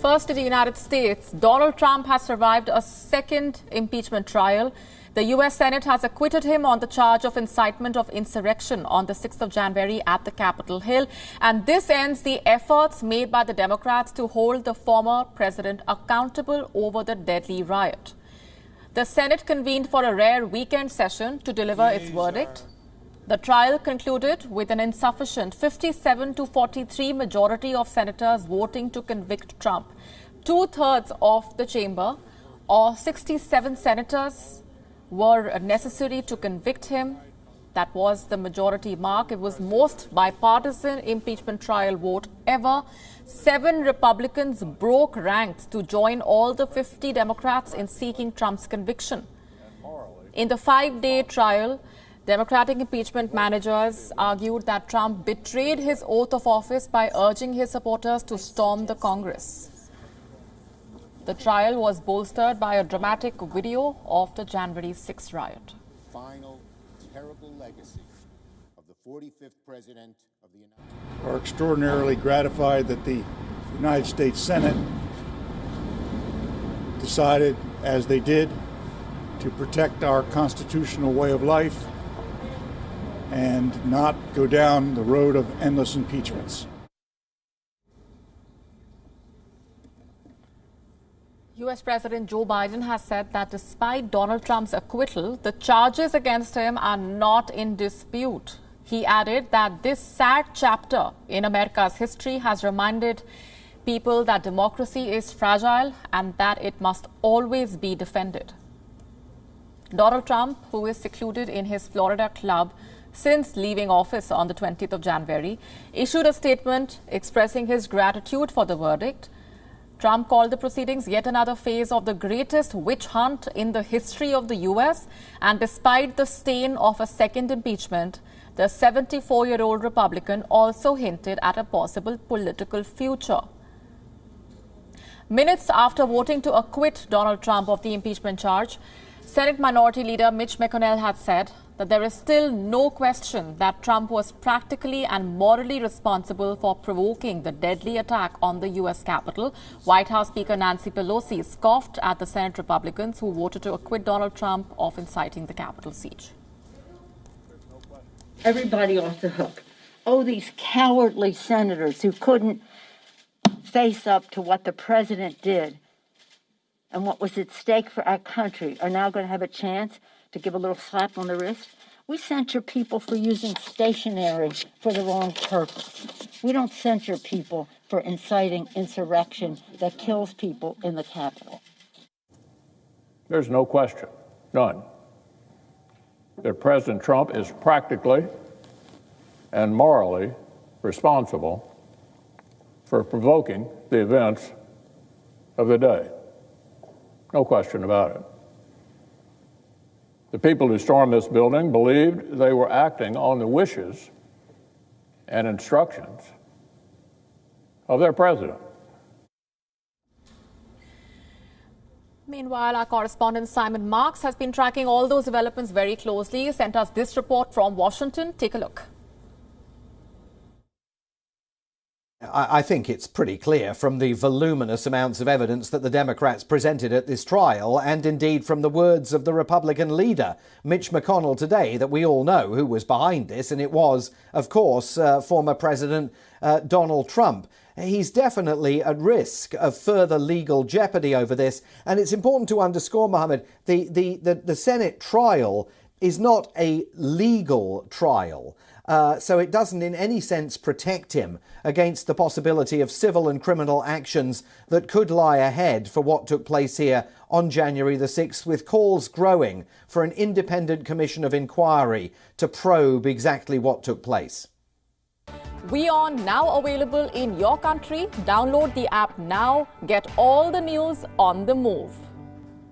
First, in the United States, Donald Trump has survived a second impeachment trial. The U.S. Senate has acquitted him on the charge of incitement of insurrection on the 6th of January at the Capitol Hill. And this ends the efforts made by the Democrats to hold the former president accountable over the deadly riot. The Senate convened for a rare weekend session to deliver its verdict. The trial concluded with an insufficient 57-43 majority of senators voting to convict Trump. Two-thirds of the chamber, or 67 senators, were necessary to convict him. That was the majority mark. It was most bipartisan impeachment trial vote ever. 7 Republicans broke ranks to join all the 50 Democrats in seeking Trump's conviction. In the 5-day trial, Democratic impeachment managers argued that Trump betrayed his oath of office by urging his supporters to storm the Congress. The trial was bolstered by a dramatic video of the January 6th riot. Final terrible legacy of the 45th president of the United States. Are extraordinarily gratified that the United States Senate decided, as they did, to protect our constitutional way of life and not go down the road of endless impeachments. U.S. President Joe Biden has said that despite Donald Trump's acquittal, the charges against him are not in dispute. He added that this sad chapter in America's history has reminded people that democracy is fragile and that it must always be defended. Donald Trump, who is secluded in his Florida club since leaving office on the 20th of January, issued a statement expressing his gratitude for the verdict. Trump called the proceedings yet another phase of the greatest witch hunt in the history of the U.S. And despite the stain of a second impeachment, the 74-year-old Republican also hinted at a possible political future. Minutes after voting to acquit Donald Trump of the impeachment charge, Senate Minority Leader Mitch McConnell had said that there is still no question that Trump was practically and morally responsible for provoking the deadly attack on the U.S. Capitol. White House Speaker Nancy Pelosi scoffed at the Senate Republicans who voted to acquit Donald Trump of inciting the Capitol siege. Everybody off the hook. Oh, these cowardly senators who couldn't face up to what the president did and what was at stake for our country are now going to have a chance to give a little slap on the wrist. We censure people for using stationery for the wrong purpose. We don't censure people for inciting insurrection that kills people in the Capitol. There's no question, none, that President Trump is practically and morally responsible for provoking the events of the day. No question about it. The people who stormed this building believed they were acting on the wishes and instructions of their president. Meanwhile, our correspondent Simon Marks has been tracking all those developments very closely. He sent us this report from Washington. Take a look. I think it's pretty clear from the voluminous amounts of evidence that the Democrats presented at this trial, and indeed from the words of the Republican leader, Mitch McConnell, today, that we all know who was behind this, and it was, of course, former President Donald Trump. He's definitely at risk of further legal jeopardy over this, and it's important to underscore, Mohammed, the Senate trial is not a legal trial. So it doesn't in any sense protect him against the possibility of civil and criminal actions that could lie ahead for what took place here on January the 6th, with calls growing for an independent commission of inquiry to probe exactly what took place. WION now available in your country. Download the app now. Get all the news on the move.